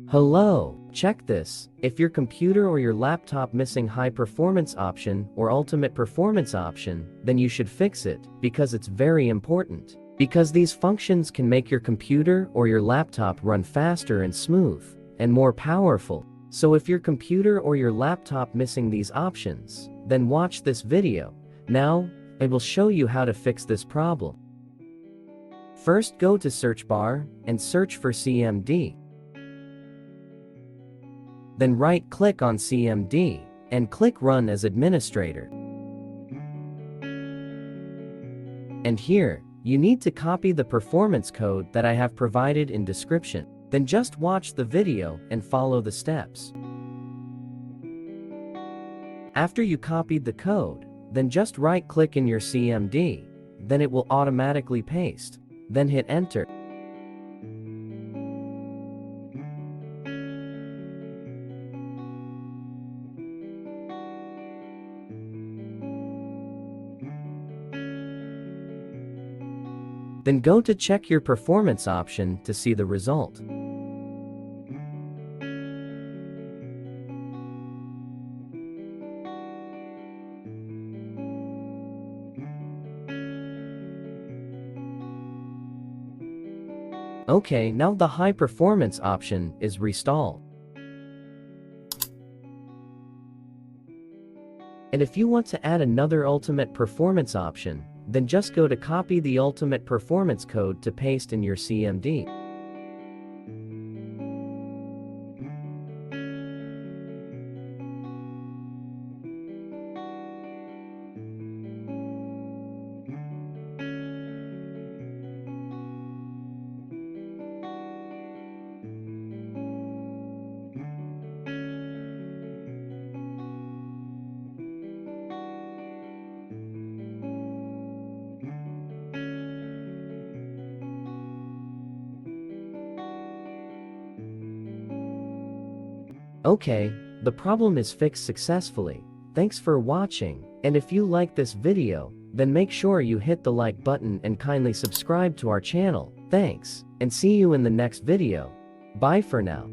Hello, check this. If your computer or your laptop missing high performance option or ultimate performance option, then you should fix it, because it's very important. Because these functions can make your computer or your laptop run faster and smooth, and more powerful. So if your computer or your laptop missing these options, then watch this video. Now, I will show you how to fix this problem. First, go to search bar and search for CMD. Then right-click on CMD and click Run as Administrator. And here, you need to copy the performance code that I have provided in description. Then just watch the video and follow the steps. After you copied the code, then just right-click in your CMD, then it will automatically paste. Then hit Enter. Then go to check your performance option to see the result. Okay, now the high performance option is restalled. And if you want to add another ultimate performance option, then just go to copy the ultimate performance code to paste in your CMD. Okay, the problem is fixed successfully. Thanks for watching, and if you like this video, then make sure you hit the like button and kindly subscribe to our channel. Thanks, and see you in the next video. Bye for now.